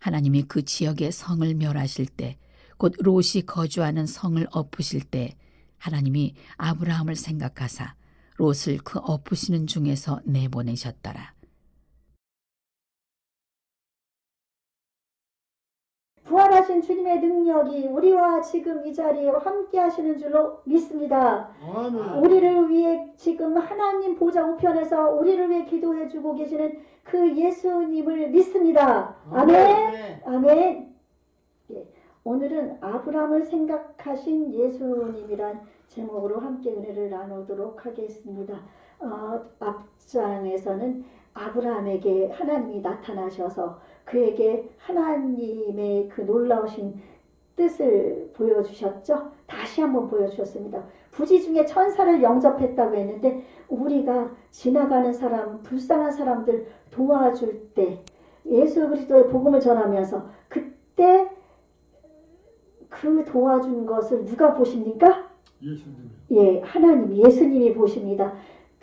하나님이 그 지역의 성을 멸하실 때, 곧 롯이 거주하는 성을 엎으실 때 하나님이 아브라함을 생각하사 롯을 그 엎으시는 중에서 내보내셨더라. 부활하신 주님의 능력이 우리와 지금 이 자리에 함께 하시는 줄로 믿습니다. 아멘. 우리를 위해 지금 하나님 보좌 우편에서 우리를 위해 기도해 주고 계시는 그 예수님을 믿습니다. 아멘. 아멘. 예, 오늘은 아브라함을 생각하신 예수님이란 제목으로 함께 은혜를 나누도록 하겠습니다. 앞장에서는 아브라함에게 하나님이 나타나셔서 그에게 하나님의 그 놀라우신 뜻을 보여주셨죠. 다시 한번 보여주셨습니다. 부지 중에 천사를 영접했다고 했는데 우리가 지나가는 사람, 불쌍한 사람들 도와줄 때 예수 그리스도의 복음을 전하면서 그때 그 도와준 것을 누가 보십니까? 예수님. 예, 하나님, 예수님이 보십니다.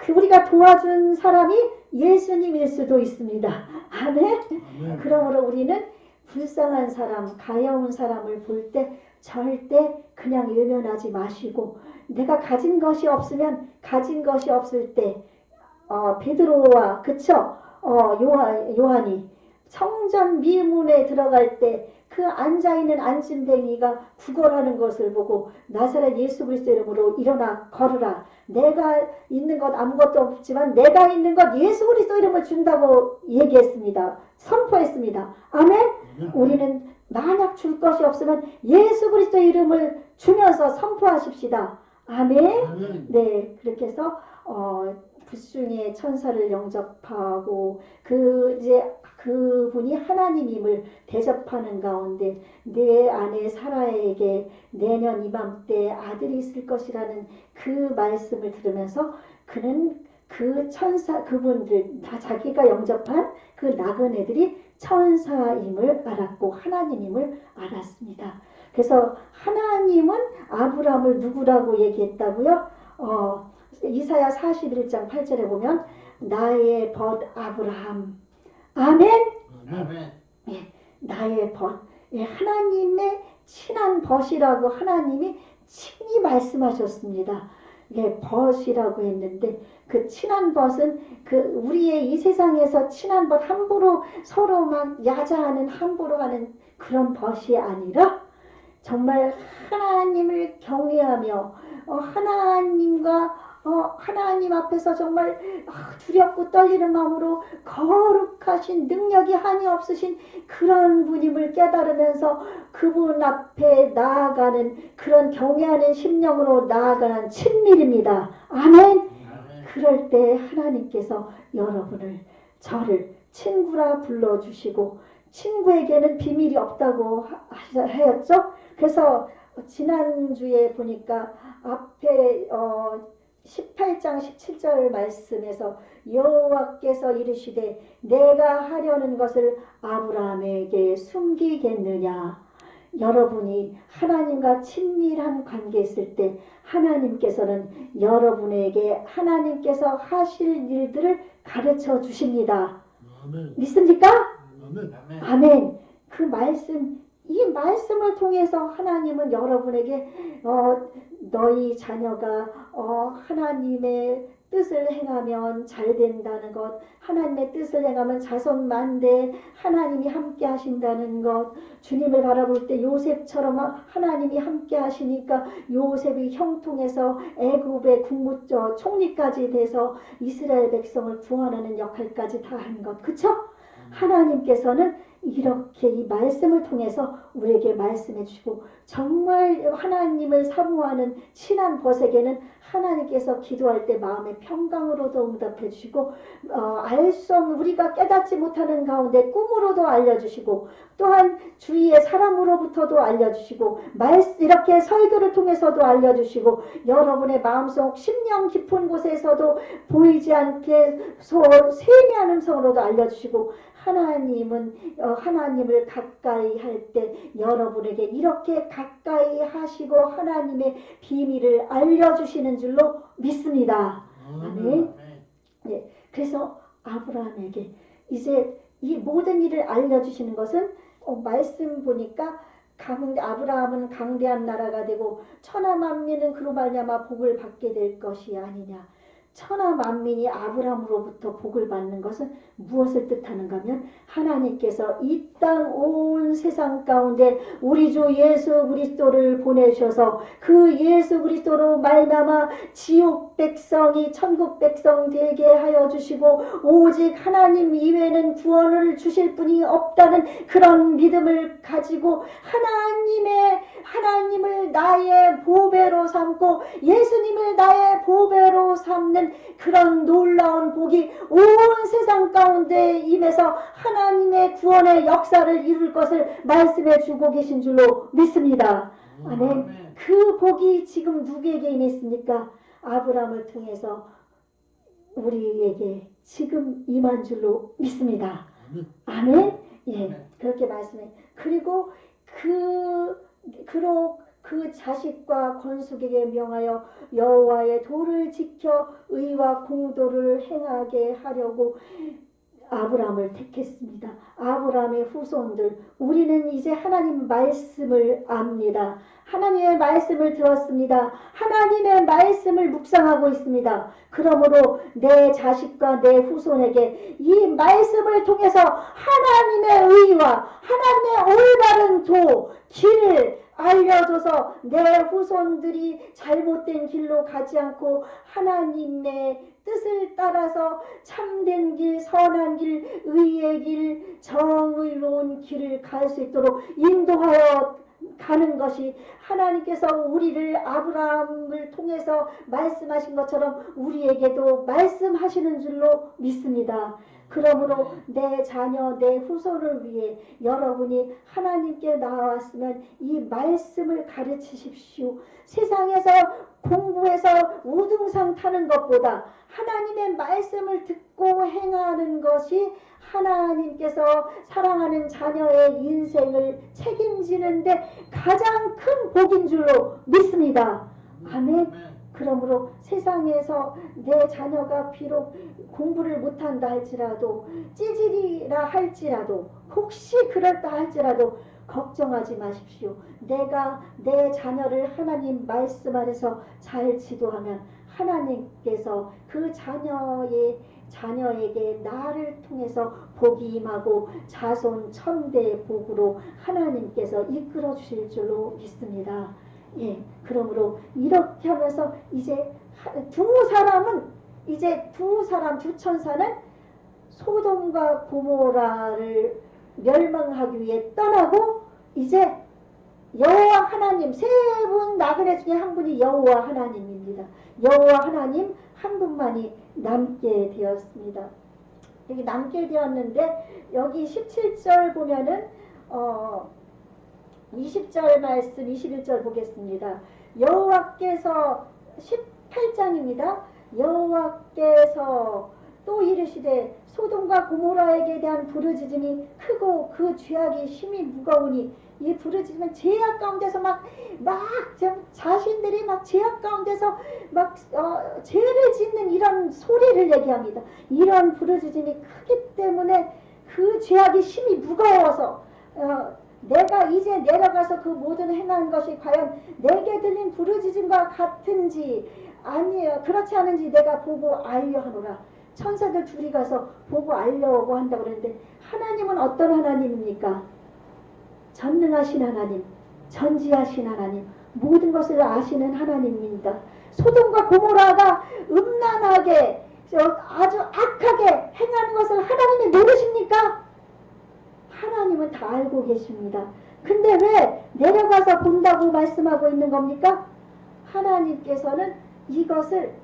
우리가 도와준 사람이 예수님일 수도 있습니다. 아멘? 아멘. 그러므로 우리는 불쌍한 사람, 가여운 사람을 볼 때 절대 그냥 외면하지 마시고 내가 가진 것이 없으면 가진 것이 없을 때 베드로와 그쵸? 요한이 성전 미문에 들어갈 때 그 앉아있는 안짐뱅이가 구걸하는 것을 보고 나사렛 예수 그리스도 이름으로 일어나 걸으라. 내가 있는 것 아무것도 없지만 내가 있는 것 예수 그리스도 이름을 준다고 얘기했습니다. 선포했습니다. 아멘? 우리는 만약 줄 것이 없으면 예수 그리스도 이름을 주면서 선포하십시다. 아멘? 아멘. 네, 그렇게 해서 부중에 천사를 영접하고 이제 그분이 하나님임을 대접하는 가운데 내 아내 사라에게 내년 이맘때 아들이 있을 것이라는 그 말씀을 들으면서 그는 그 천사 그분들 다 자기가 영접한 그 나그네들이 천사임을 알았고 하나님임을 알았습니다. 그래서 하나님은 아브라함을 누구라고 얘기했다고요? 이사야 41장 8절에 보면 나의 벗 아브라함. 아멘? 아멘. 예, 나의 벗. 예, 하나님의 친한 벗이라고 하나님이 친히 말씀하셨습니다. 예, 벗이라고 했는데 그 친한 벗은 그 우리의 이 세상에서 친한 벗 함부로 서로 막 야자하는 함부로 하는 그런 벗이 아니라 정말 하나님을 경외하며 하나님 앞에서 정말 두렵고 떨리는 마음으로 거룩하신 능력이 한이 없으신 그런 분임을 깨달으면서 그분 앞에 나아가는 그런 경외하는 심령으로 나아가는 친밀입니다. 아멘. 그럴 때 하나님께서 여러분을 저를 친구라 불러주시고 친구에게는 비밀이 없다고 하였죠. 그래서 지난주에 보니까 앞에 18장 17절 말씀에서 여호와께서 이르시되 내가 하려는 것을 아브라함에게 숨기겠느냐. 여러분이 하나님과 친밀한 관계에 있을 때 하나님께서는 여러분에게 하나님께서 하실 일들을 가르쳐 주십니다. 아멘. 믿습니까? 아멘. 아멘. 그 말씀, 이 말씀을 통해서 하나님은 여러분에게 너희 자녀가 하나님의 뜻을 행하면 잘 된다는 것, 하나님의 뜻을 행하면 자손 만대 하나님이 함께 하신다는 것, 주님을 바라볼 때 요셉처럼 하나님이 함께 하시니까 요셉이 형통해서 애굽의 총리까지 돼서 이스라엘 백성을 구원하는 역할까지 다 한 것, 그쵸? 하나님께서는 이렇게 이 말씀을 통해서 우리에게 말씀해 주시고 정말 하나님을 사모하는 친한 벗에게는 하나님께서 기도할 때 마음의 평강으로도 응답해 주시고 알 수 없는 우리가 깨닫지 못하는 가운데 꿈으로도 알려주시고 또한 주위의 사람으로부터도 알려주시고 이렇게 설교를 통해서도 알려주시고 여러분의 마음속 심령 깊은 곳에서도 보이지 않게 세미한 음성으로도 알려주시고 하나님을 가까이 할 때 여러분에게 이렇게 가까이 하시고 하나님의 비밀을 알려주시는 줄로 믿습니다. 아멘. 네, 그래서 아브라함에게 이제 이 모든 일을 알려주시는 것은 말씀 보니까 아브라함은 강대한 나라가 되고 천하 만민은 그로 말미암아 복을 받게 될 것이 아니냐. 천하 만민이 아브라함으로부터 복을 받는 것은 무엇을 뜻하는가 하면 하나님께서 이 땅 온 세상 가운데 우리 주 예수 그리스도를 보내셔서 그 예수 그리스도로 말미암아 지옥 백성이 천국 백성 되게 하여 주시고 오직 하나님 이외에는 구원을 주실 분이 없다는 그런 믿음을 가지고 하나님을 나의 보배로 삼고 예수님을 나의 보배로 삼는 그런 놀라운 복이 온 세상 가운데 임해서 하나님의 구원의 역사를 이룰 것을 말씀해 주고 계신 줄로 믿습니다. 아멘. 그 복이 지금 누구에게 임했습니까? 아브라함을 통해서 우리에게 지금 임한 줄로 믿습니다. 아멘. 예, 그렇게 말씀해. 그리고 그 자식과 건숙에게 명하여 여호와의 도를 지켜 의와 공도를 행하게 하려고 아브라함을 택했습니다. 아브라함의 후손들, 우리는 이제 하나님 말씀을 압니다. 하나님의 말씀을 들었습니다. 하나님의 말씀을 묵상하고 있습니다. 그러므로 내 자식과 내 후손에게 이 말씀을 통해서 하나님의 의와 하나님의 올바른 길을 알려줘서 내 후손들이 잘못된 길로 가지 않고 하나님의 뜻을 따라서 참된 길, 선한 길, 의의 길, 정의로운 길을 갈 수 있도록 인도하여 가는 것이 하나님께서 우리를 아브라함을 통해서 말씀하신 것처럼 우리에게도 말씀하시는 줄로 믿습니다. 그러므로 내 자녀, 내 후손을 위해 여러분이 하나님께 나왔으면 이 말씀을 가르치십시오. 세상에서 공부해서 우등상 타는 것보다 하나님의 말씀을 듣고 행하는 것이 하나님께서 사랑하는 자녀의 인생을 책임지는데 가장 큰 복인 줄로 믿습니다. 아멘. 그러므로 세상에서 내 자녀가 비록 공부를 못한다 할지라도 찌질이라 할지라도 혹시 그렇다 할지라도 걱정하지 마십시오. 내가 내 자녀를 하나님 말씀 안에서 잘 지도하면 하나님께서 그 자녀에게 나를 통해서 복이 임하고 자손 천대의 복으로 하나님께서 이끌어 주실 줄로 믿습니다. 예, 그러므로 이렇게 하면서 이제 두 천사는 소돔과 고모라를 멸망하기 위해 떠나고 이제 여호와 하나님 세 분 나그네 중에 한 분이 여호와 하나님입니다. 여호와 하나님 한 분만이 남게 되었습니다. 여기 남게 되었는데 여기 17절 보면은 20절 말씀 21절 보겠습니다. 여호와께서 18장입니다. 여호와께서 또 이르시되 소돔과 고모라에게 대한 부르짖음이 크고 그 죄악이 심히 무거우니 이 부르짖음은 죄악 가운데서 자신들이 죄악 가운데서 죄를 짓는 이런 소리를 얘기합니다. 이런 부르짖음이 크기 때문에 그 죄악이 심히 무거워서 내가 이제 내려가서 그 모든 행한 것이 과연 내게 들린 부르짖음과 같은지 아니에요. 그렇지 않은지 내가 보고 알려 하노라. 천사들 둘이 가서 보고 알려고 한다고 그러는데 하나님은 어떤 하나님입니까? 전능하신 하나님, 전지하신 하나님, 모든 것을 아시는 하나님입니다. 소돔과 고모라가 음란하게 아주 악하게 행하는 것을 하나님이 모르십니까? 하나님은 다 알고 계십니다. 근데 왜 내려가서 본다고 말씀하고 있는 겁니까? 하나님께서는 이것을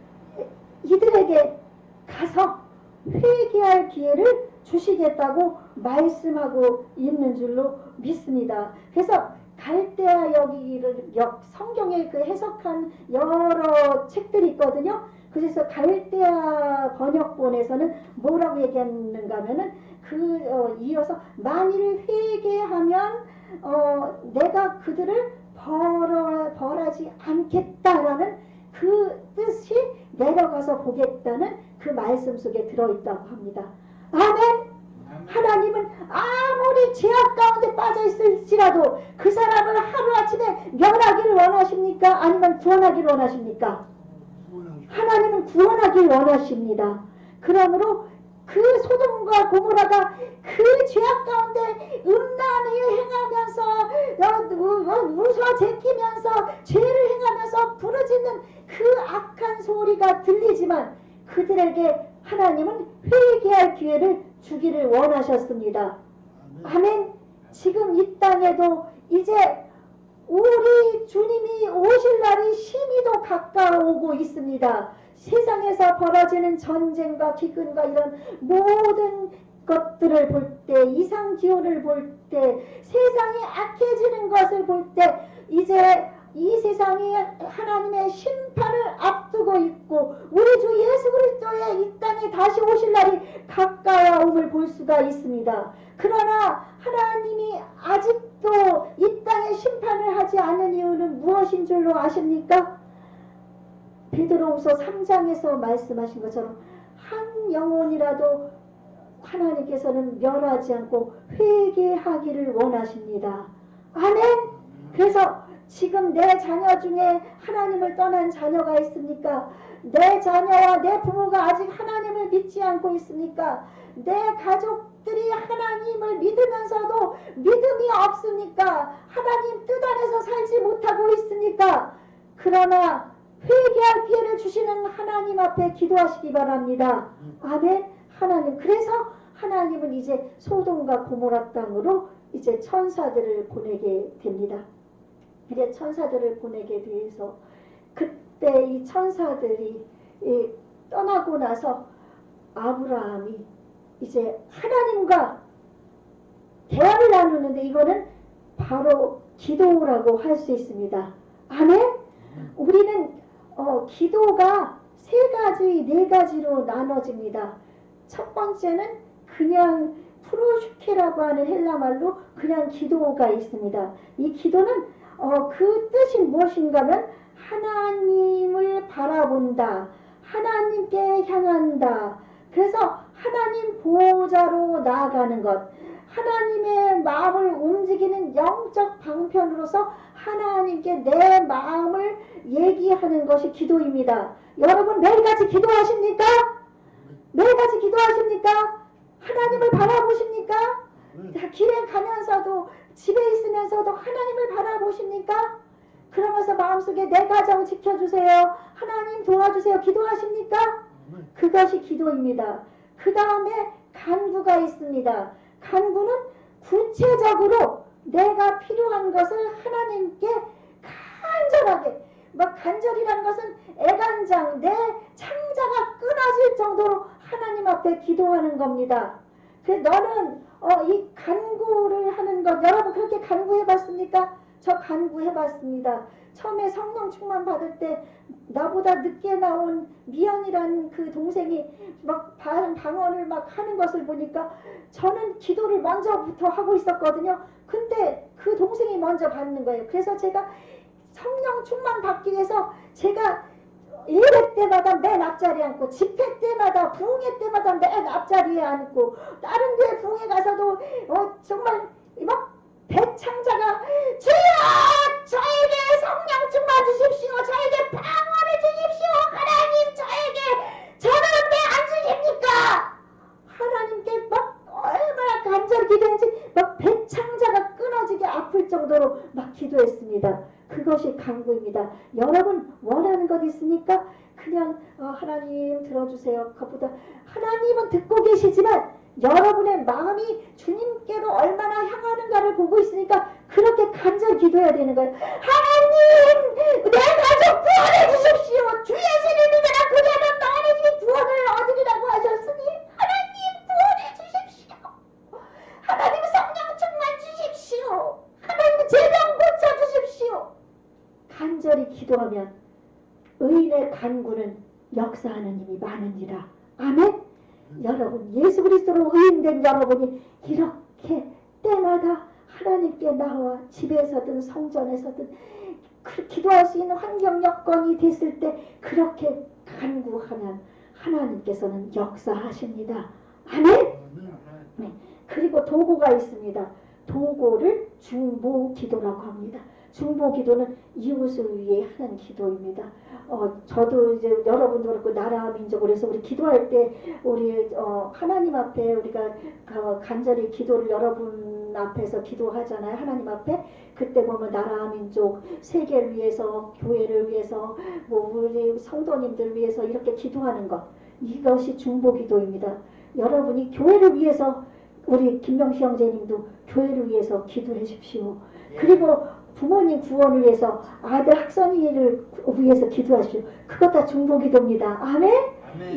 이들에게 가서 회개할 기회를 주시겠다고 말씀하고 있는 줄로 믿습니다. 그래서 갈대아 역 성경에 그 해석한 여러 책들이 있거든요. 그래서 갈대아 번역본에서는 뭐라고 얘기하는가 하면은 이어서 만일 회개하면 내가 그들을 벌하지 않겠다라는 그 뜻이 내려가서 보겠다는 그 말씀 속에 들어있다고 합니다. 아멘. 하나님 하나님은 아무리 죄악 가운데 빠져 있을지라도 그 사람을 하루아침에 멸하기를 원하십니까? 아니면 구원하기를 원하십니까? 하나님은 구원하기를 원하십니다. 그러므로 그 소돔과 고모라가 그 죄악 가운데 음란을 행하면서 웃어 제끼면서 죄를 행하면서 부르짖는 그 악한 소리가 들리지만 그들에게 하나님은 회개할 기회를 주기를 원하셨습니다. 아멘. 지금 이 땅에도 이제 우리 주님이 오실 날이 심히도 가까워오고 있습니다. 세상에서 벌어지는 전쟁과 기근과 이런 모든 것들을 볼 때, 이상 기온을 볼 때, 세상이 악해지는 것을 볼 때 이제 이 세상이 하나님의 심판을 앞두고 있고 우리 주 예수 그리스도의 이 땅에 다시 오실 날이 가까워옴을 볼 수가 있습니다. 그러나 하나님이 아직도 이 땅에 심판을 하지 않는 이유는 무엇인 줄로 아십니까? 베드로후서 3장에서 말씀하신 것처럼 한 영혼이라도 하나님께서는 멸하지 않고 회개하기를 원하십니다. 아멘. 그래서 지금 내 자녀 중에 하나님을 떠난 자녀가 있습니까? 내 자녀와 내 부모가 아직 하나님을 믿지 않고 있습니까? 내 가족들이 하나님을 믿으면서도 믿음이 없습니까? 하나님 뜻 안에서 살지 못하고 있습니까? 그러나 회개할 기회를 주시는 하나님 앞에 기도하시기 바랍니다. 아멘. 하나님, 그래서 하나님은 이제 소돔과 고모라 땅으로 이제 천사들을 보내게 됩니다. 이제 천사들을 보내게 돼서 그때 이 천사들이 떠나고 나서 아브라함이 이제 하나님과 대화를 나누는데 이거는 바로 기도라고 할 수 있습니다. 아멘. 우리는 기도가 세 가지, 네 가지로 나눠집니다. 첫 번째는 그냥 프로슈케라고 하는 헬라말로 그냥 기도가 있습니다. 이 기도는 그 뜻이 무엇인가 하면 하나님을 바라본다. 하나님께 향한다. 그래서 하나님 보호자로 나아가는 것. 하나님의 마음을 움직이는 영적 방편으로서 하나님께 내 마음을 얘기하는 것이 기도입니다. 여러분 매일같이 기도하십니까? 매일같이 기도하십니까? 하나님을 바라보십니까? 길에 가면서도 집에 있으면서도 하나님을 바라보십니까? 그러면서 마음속에 내 가정 지켜주세요. 하나님 도와주세요. 기도하십니까? 그것이 기도입니다. 그 다음에 간구가 있습니다. 간구는 구체적으로 내가 필요한 것을 하나님께 간절하게, 간절이라는 것은 애간장, 내 창자가 끊어질 정도로 하나님 앞에 기도하는 겁니다. 그래서 너는 이 간구를 하는 것, 여러분 그렇게 간구해봤습니까? 저 간구해봤습니다. 처음에 성령 충만 받을 때 나보다 늦게 나온 미연이라는 그 동생이 막 방언을 막 하는 것을 보니까 저는 기도를 먼저부터 하고 있었거든요. 근데 그 동생이 먼저 받는 거예요. 그래서 제가 성령 충만 받기 위해서 제가 예배 때마다 맨 앞자리에 앉고 집회 때마다 부흥회 때마다 맨 앞자리에 앉고 다른 교회 부흥회 가서도 정말 막 배창자가 주여 저에게 성령 충만 주십시오. 저에게 방언을 주십시오. 하나님 저에게 저는 왜 안 주십니까? 하나님께 막 얼마나 간절히 기도했는지 막 배창자가 끊어지게 아플 정도로 막 기도했습니다. 그것이 간구입니다. 여러분 원하는 것 있습니까? 그냥 하나님 들어주세요. 그것보다 하나님은 듣고 계시지만 여러분의 마음이 주님께로 얼마나 향하는가를 보고 있으니까 그렇게 간절히 기도해야 되는 거예요. 하나님 내 가족 구원해 주십시오. 주 예수를 믿으라 그러면 너희들이 구원을 얻으리라고 하셨으니 하나님 구원해 주십시오. 하나님 성령 충만 주십시오. 하나님 재정 고쳐 주십시오. 간절히 기도하면 의인의 간구는 역사하는 힘이 많으니라. 아멘. 여러분 예수 그리스도로 의인된 여러분이 이렇게 때마다 하나님께 나와 집에서든 성전에서든 기도할 수 있는 환경 여건이 됐을 때 그렇게 간구하면 하나님께서는 역사하십니다. 아멘. 네. 그리고 도고가 있습니다. 도고를 중보기도라고 합니다. 중보기도는 이웃을 위해 하는 기도입니다. 저도 이제 여러분도 그렇고 나라 민족을 해서 우리 기도할 때 우리 하나님 앞에 우리가 간절히 기도를 여러분 앞에서 기도하잖아요. 하나님 앞에 그때 보면 나라 민족 세계를 위해서 교회를 위해서 뭐 우리 성도님들 위해서 이렇게 기도하는 것 이것이 중보기도입니다. 여러분이 교회를 위해서 우리 김명희 형제님도 교회를 위해서 기도해 주십시오. 그리고 부모님 구원을 위해서 아들 학선이를 위해서 기도하십시오. 그것 다 중보기도입니다. 아멘?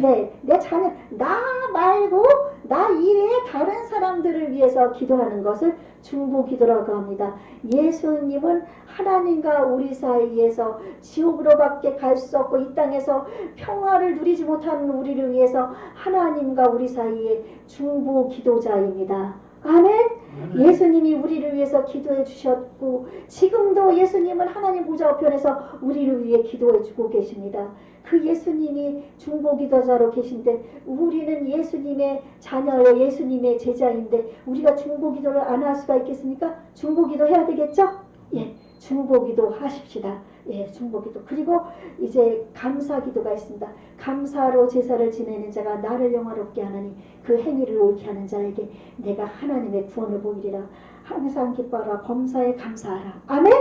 네, 내 자녀 나 말고 나 이외에 다른 사람들을 위해서 기도하는 것을 중보기도라고 합니다. 예수님은 하나님과 우리 사이에서 지옥으로밖에 갈 수 없고 이 땅에서 평화를 누리지 못하는 우리를 위해서 하나님과 우리 사이에 중보기도자입니다. 아멘? 예수님이 우리를 위해서 기도해 주셨고 지금도 예수님은 하나님 보좌 우편에서 우리를 위해 기도해 주고 계십니다. 그 예수님이 중보기도자로 계신데 우리는 예수님의 자녀예요. 예수님의 제자인데 우리가 중보기도를 안 할 수가 있겠습니까? 중보기도 해야 되겠죠? 예, 중보기도 하십시다. 예, 중보기도. 그리고 이제 감사기도가 있습니다. 감사로 제사를 지내는 자가 나를 영화롭게 하나니 그 행위를 옳게 하는 자에게 내가 하나님의 구원을 보이리라. 항상 기뻐하라. 범사에 감사하라. 아멘?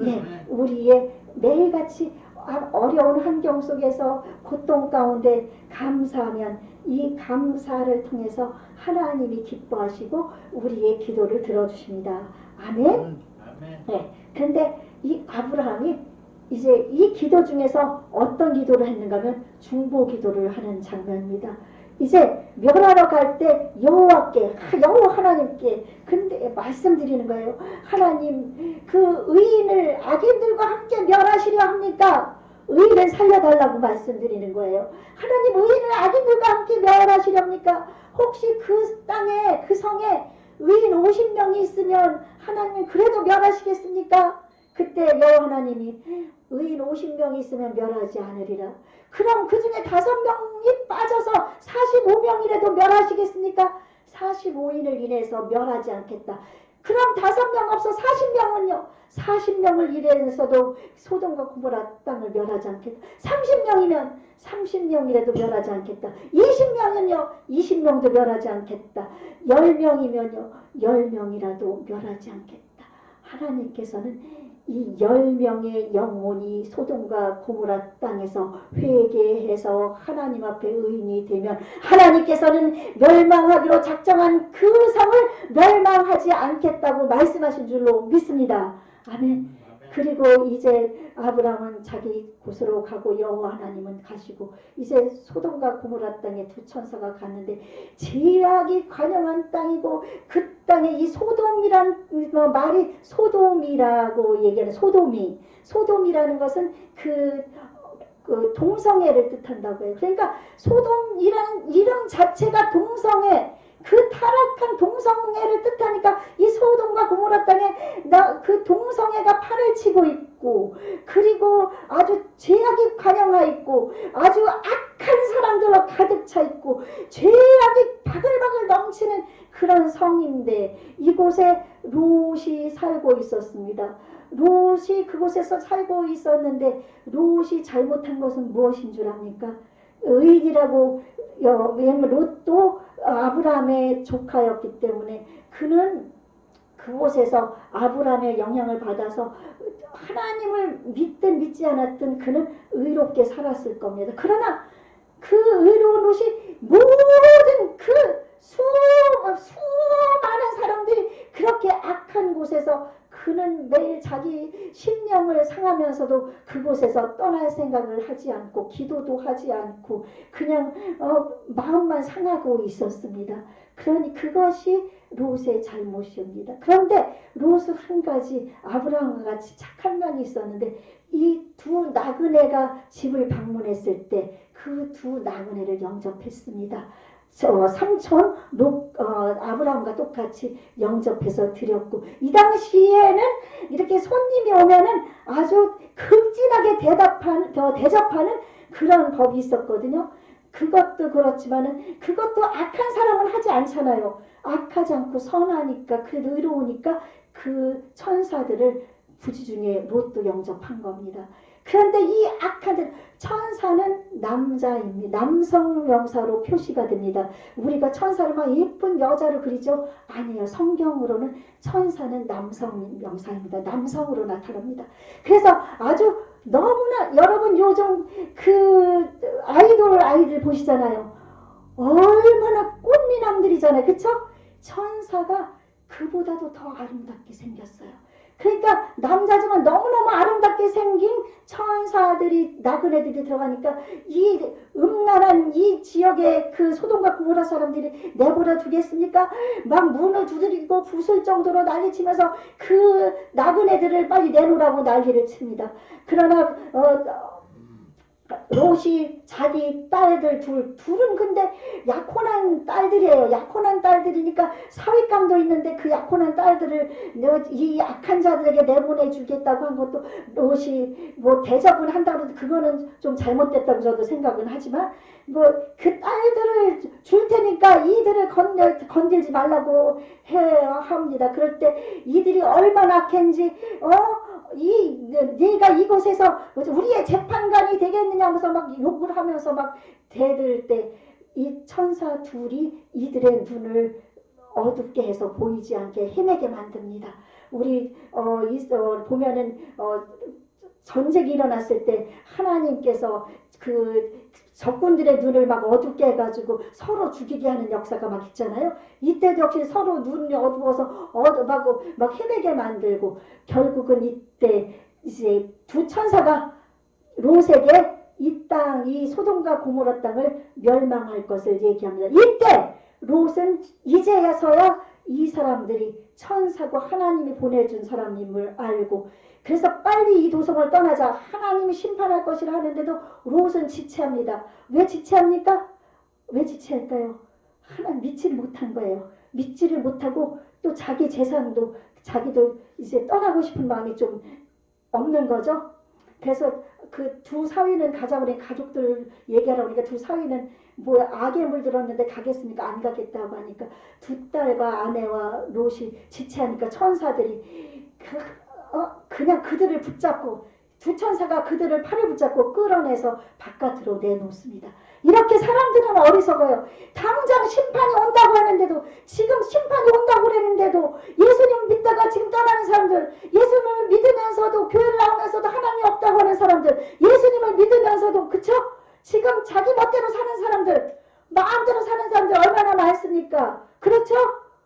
예, 우리의 매일같이 어려운 환경 속에서 고통 가운데 감사하면 이 감사를 통해서 하나님이 기뻐하시고 우리의 기도를 들어주십니다. 아멘? 네. 그런데 이 아브라함이 이제 이 기도 중에서 어떤 기도를 했는가 하면 중보 기도를 하는 장면입니다. 이제 멸하러 갈 때 여호와께 여호와 하나님께 근데 말씀드리는 거예요. 하나님 그 의인을 악인들과 함께 멸하시려 합니까? 의인을 살려달라고 말씀드리는 거예요. 하나님 의인을 악인들과 함께 멸하시려 합니까? 혹시 그 땅에 그 성에 의인 50명이 있으면 하나님 그래도 멸하시겠습니까? 그때 여호와 하나님이 의인 50명이 있으면 멸하지 않으리라. 그럼 그 중에 5명이 빠져서 45명이라도 멸하시겠습니까? 45인을 인해서 멸하지 않겠다. 그럼 5명 없어 40명은요. 40명을 인해서도 소돔과 고모라 땅을 멸하지 않겠다. 30명이면 30명이라도 멸하지 않겠다. 20명은요. 20명도 멸하지 않겠다. 10명이면요. 10명이라도 멸하지 않겠다. 하나님께서는 이 10명의 영혼이 소돔과 고모라 땅에서 회개해서 하나님 앞에 의인이 되면 하나님께서는 멸망하기로 작정한 그 성을 멸망하지 않겠다고 말씀하신 줄로 믿습니다. 아멘. 그리고 이제 아브라함은 자기 곳으로 가고 여호와 하나님은 가시고 이제 소돔과 고모라 땅에 두 천사가 갔는데 제약이 관영한 땅이고 그 땅에 이 소돔이란 말이 소돔이라고 얘기하는 소돔이라는 것은 그 동성애를 뜻한다고 해요. 그러니까 소돔이라는 이름 자체가 동성애 그 타락한 동성애를 뜻하니까 이 소돔과 고모라 땅에 그 동성애가 판을 치고 있고 그리고 아주 죄악이 관영하 있고 아주 악한 사람들로 가득 차 있고 죄악이 바글바글 넘치는 그런 성인데 이곳에 롯이 살고 있었습니다. 롯이 그곳에서 살고 있었는데 롯이 잘못한 것은 무엇인 줄 압니까? 의인이라고 왜냐면 롯도 아브라함의 조카였기 때문에 그는 그곳에서 아브라함의 영향을 받아서 하나님을 믿든 믿지 않았든 그는 의롭게 살았을 겁니다. 그러나 그 의로운 롯이 모든 그 수많은 사람들이 그렇게 악한 곳에서 그는 매일 자기 심령을 상하면서도 그곳에서 떠날 생각을 하지 않고 기도도 하지 않고 그냥 마음만 상하고 있었습니다. 그러니 그것이 롯의 잘못입니다. 그런데 롯은 한 가지 아브라함과 같이 착한 면이 있었는데 이 두 나그네가 집을 방문했을 때 그 두 나그네를 영접했습니다. 삼촌 아브라함과 똑같이 영접해서 드렸고 이 당시에는 이렇게 손님이 오면은 아주 극진하게 대접하는 그런 법이 있었거든요. 그것도 그렇지만은 그것도 악한 사람은 하지 않잖아요. 악하지 않고 선하니까 그래도 의로우니까 그 천사들을 부지중에 롯도 영접한 겁니다. 그런데 이 악한 천사는 남자입니다. 남성 명사로 표시가 됩니다. 우리가 천사를 막 예쁜 여자로 그리죠? 아니에요. 성경으로는 천사는 남성 명사입니다. 남성으로 나타납니다. 그래서 아주 너무나 여러분 요즘 그 아이들 보시잖아요. 얼마나 꽃미남들이잖아요. 그쵸? 천사가 그보다도 더 아름답게 생겼어요. 그러니까 남자지만 너무너무 아름답게 생긴 천사들이 나그네들이 들어가니까 이 음란한 이 지역의 그 소돔과 고모라 사람들이 내버려 두겠습니까? 막 문을 두드리고 부술 정도로 난리치면서 그 나그네들을 빨리 내놓으라고 난리를 칩니다. 그러나 롯이 자기 딸들 둘은 근데 약혼한 딸들이에요. 약혼한 딸들이니까 사윗감도 있는데 그 약혼한 딸들을 이 악한 자들에게 내보내주겠다고 한 것도 롯이 뭐 대접은 한다고 해도 그거는 좀 잘못됐다고 저도 생각은 하지만 뭐 그 딸들을 줄 테니까 이들을 건들지 말라고 해야 합니다. 그럴 때 이들이 얼마나 악한지 네가 이곳에서 우리의 재판관이 되겠느냐 하면서 막 욕을 하면서 막 대들 때 이 천사 둘이 이들의 눈을 어둡게 해서 보이지 않게 헤매게 만듭니다. 우리 보면은 전쟁이 일어났을 때 하나님께서 그 적군들의 눈을 막 어둡게 해가지고 서로 죽이게 하는 역사가 막 있잖아요. 이때도 역시 서로 눈이 어두워서 막 헤매게 만들고 결국은 이때 이제 두 천사가 롯에게 이 땅, 이 소돔과 고모라 땅을 멸망할 것을 얘기합니다. 이때 롯은 이제야서야 이 사람들이 천사고 하나님이 보내준 사람임을 알고 그래서 빨리 이 도성을 떠나자 하나님이 심판할 것이라 하는데도 롯은 지체합니다. 왜 지체합니까? 왜 지체할까요? 하나님 믿지를 못한 거예요. 믿지를 못하고 또 자기 재산도 자기도 이제 떠나고 싶은 마음이 좀 없는 거죠. 그래서 그 두 사위는 가자고 그래 가족들 얘기하라고 그러니까 두 사위는 뭐 악에 물들었는데 가겠습니까? 안 가겠다고 하니까 두 딸과 아내와 롯이 지체하니까 천사들이 그냥 그들을 붙잡고 두 천사가 그들을 팔을 붙잡고 끌어내서 바깥으로 내놓습니다. 이렇게 사람들은 어리석어요. 당장 심판이 온다고 하는데도 지금 심판이 온다고 그러는데도 예수님 믿다가 지금 떠나는 사람들 예수님을 믿으면서도 교회를 나오면서도 하나님이 없다고 하는 사람들 예수님을 믿으면서도 그쵸? 지금 자기 멋대로 사는 사람들 마음대로 사는 사람들 얼마나 많습니까? 그렇죠?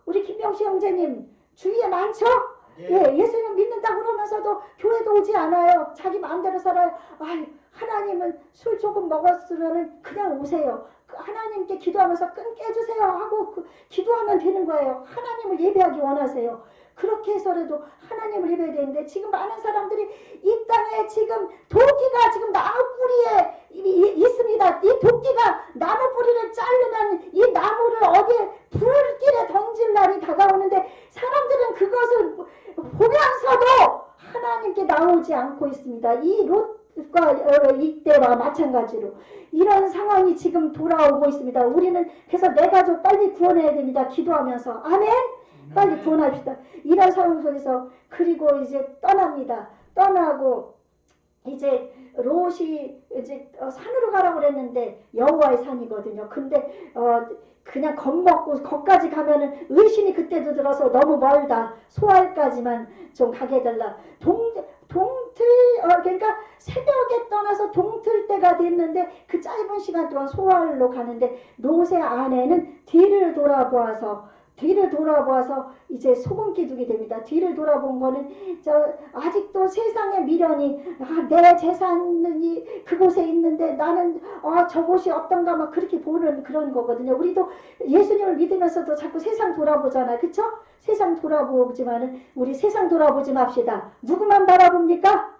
우리 김병식 형제님 주위에 많죠? 예, 예수님 믿는다고 그러면서도 교회도 오지 않아요. 자기 마음대로 살아요. 하나님은 술 조금 먹었으면 그냥 오세요. 하나님께 기도하면서 끊게 해주세요 하고 기도하면 되는 거예요. 하나님을 예배하기 원하세요. 그렇게 해서라도 하나님을 예배해야 되는데 지금 많은 사람들이 이 땅에 지금 도끼가 지금 나무 뿌리에 있습니다. 이 도끼가 나무 뿌리를 자르면 이 나무를 어디에 불길에 던질 날이 다가오는데 사람들은 그것을 보면서도 하나님께 나오지 않고 있습니다. 이 롯과 이때와 마찬가지로 이런 상황이 지금 돌아오고 있습니다. 우리는 그래서 내 가족 빨리 구원해야 됩니다. 기도하면서 아멘. 빨리 구원합시다. 이런 상황 속에서 그리고 이제 떠납니다. 떠나고 이제 롯이 이제 산으로 가라고 그랬는데 여호와의 산이거든요. 근데 그냥 겁먹고 거기까지 가면은 의심이 그때도 들어서 너무 멀다. 소알까지만 좀 가게 해달라. 그러니까 새벽에 떠나서 동틀 때가 됐는데 그 짧은 시간 동안 소알로 가는데 롯의 아내는 뒤를 돌아보아서 이제 소금기둥이 됩니다. 뒤를 돌아본 거는 아직도 세상의 미련이 내 재산이 그곳에 있는데 나는 저곳이 어떤가 막 그렇게 보는 그런 거거든요. 우리도 예수님을 믿으면서도 자꾸 세상 돌아보잖아요. 그쵸? 세상 돌아보지만은 우리 세상 돌아보지 맙시다. 누구만 바라봅니까?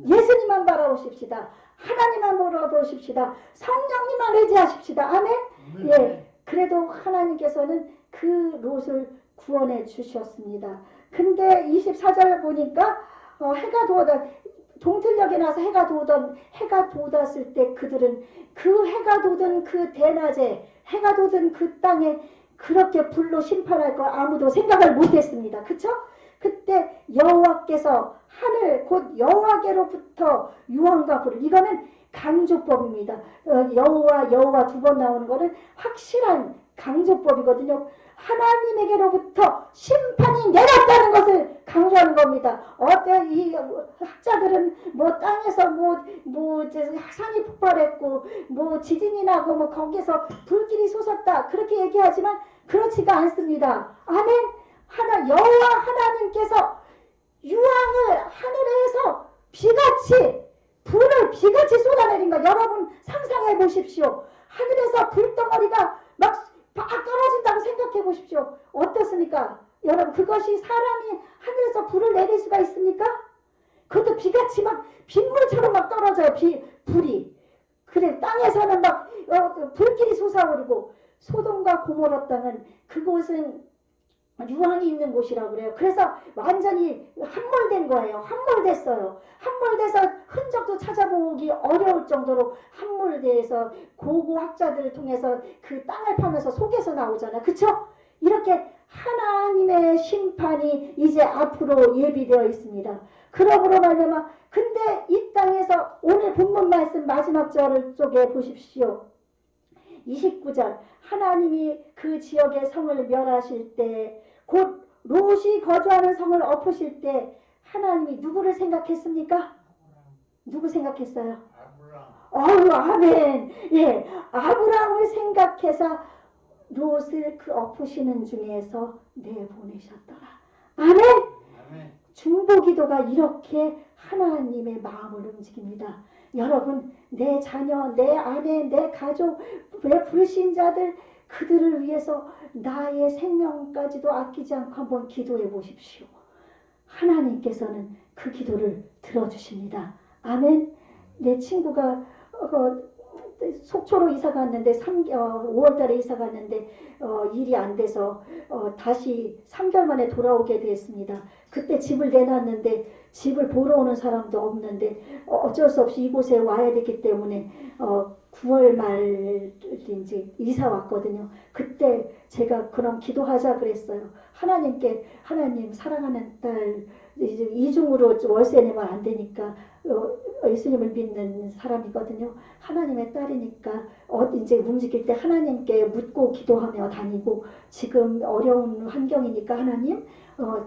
예수님만 바라보십시다. 하나님만 바라보십시다. 성령님만 의지하십시다. 아멘? 예. 그래도 하나님께서는 그 롯을 구원해 주셨습니다. 근데 24절 보니까 해가 동틀녘에 나서 해가 돋았을 때 그들은 그 해가 돋은 그 대낮에 해가 돋은 그 땅에 그렇게 불로 심판할 거 아무도 생각을 못했습니다. 그쵸? 그때 여호와께서 하늘 곧 여호와께로부터 유황과 불을, 이거는 강조법입니다. 여호와 두 번 나오는 거는 확실한 강조법이거든요. 하나님에게로부터 심판이 내렸다는 것을 강조하는 겁니다. 이 학자들은 뭐 땅에서 산이 폭발했고 뭐 지진이 나고 뭐 거기서 불길이 솟았다 그렇게 얘기하지만 그렇지가 않습니다. 아멘. 여호와 하나님께서 유황을 하늘에서 불을 비같이 쏟아내린 거 여러분 상상해 보십시오. 하늘에서 불덩어리가 막 떨어진다고 생각해 보십시오. 어떻습니까? 여러분, 그것이 사람이 하늘에서 불을 내릴 수가 있습니까? 그것도 비같이 막 빗물처럼 막 떨어져요. 불이. 그래, 땅에서는 막 불길이 솟아오르고, 소돔과 고모라 땅은 그곳은 유황이 있는 곳이라고 그래요. 그래서 완전히 함몰된 거예요. 함몰됐어요. 함몰돼서 흔적도 찾아보기 어려울 정도로 함몰돼서 고고학자들을 통해서 그 땅을 파면서 속에서 나오잖아요. 그쵸? 이렇게 하나님의 심판이 이제 앞으로 예비되어 있습니다. 그러므로 말미암아 근데 이 땅에서 오늘 본문 말씀 마지막 절 쪽에 보십시오. 29절 하나님이 그 지역의 성을 멸하실 때 곧 롯이 거주하는 성을 엎으실 때 하나님이 누구를 생각했습니까? 누구 생각했어요? 아멘. 예, 아브라함을 생각해서 롯을 그 엎으시는 중에서 내보내셨더라. 아멘. 중보기도가 이렇게 하나님의 마음을 움직입니다. 여러분, 내 자녀, 내 아내, 내 가족, 내 불신자들 그들을 위해서 나의 생명까지도 아끼지 않고 한번 기도해 보십시오. 하나님께서는 그 기도를 들어주십니다. 아멘. 내 친구가 속초로 이사 갔는데 5월달에 이사 갔는데 일이 안 돼서 다시 3개월 만에 돌아오게 됐습니다. 그때 집을 내놨는데 집을 보러 오는 사람도 없는데 어쩔 수 없이 이곳에 와야 됐기 때문에 9월 말 이제 이사 왔거든요. 그때 제가 그럼 기도하자 그랬어요. 하나님께 하나님 사랑하는 딸 이제 이중으로 월세 내면 안 되니까 예수님을 믿는 사람이거든요. 하나님의 딸이니까 이제 움직일 때 하나님께 묻고 기도하며 다니고 지금 어려운 환경이니까 하나님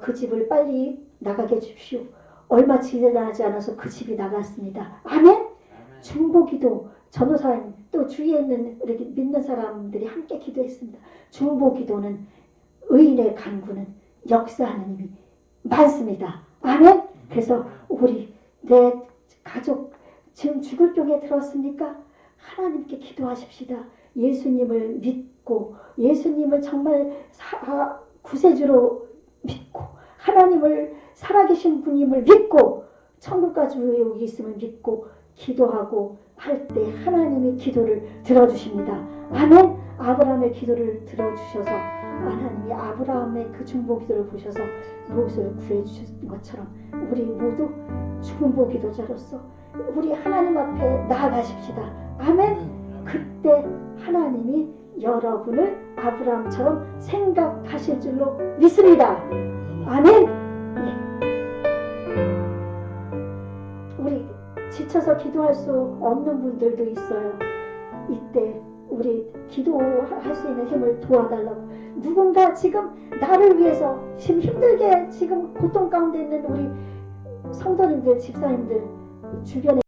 그 집을 빨리 나가게 해주십시오. 얼마 지나지 않아서 그 집이 나갔습니다. 아멘. 중보기도 전도사님 또 주위에 있는 이렇게 믿는 사람들이 함께 기도했습니다. 중보기도는 의인의 간구는 역사하는 힘이 많습니다. 아멘. 그래서 우리 내 가족 지금 죽을 병에 들었습니까? 하나님께 기도하십시다. 예수님을 믿고 예수님을 정말 구세주로 믿고 하나님을 살아계신 분임을 믿고 천국까지 여기 있음을 믿고 기도하고 할 때 하나님이 기도를 들어주십니다. 아멘. 아브라함의 기도를 들어주셔서 하나님이 아브라함의 그 중보기도를 보셔서 롯을 구해주신 것처럼 우리 모두 중보기도자로서 우리 하나님 앞에 나아가십시다. 아멘. 그때 하나님이 여러분을 아브라함처럼 생각하실 줄로 믿습니다. 아멘. 우리 지쳐서 기도할 수 없는 분들도 있어요. 이때 우리 기도할 수 있는 힘을 도와달라고. 누군가 지금 나를 위해서 지금 힘들게 지금 고통 가운데 있는 우리 성도님들, 집사님들 주변에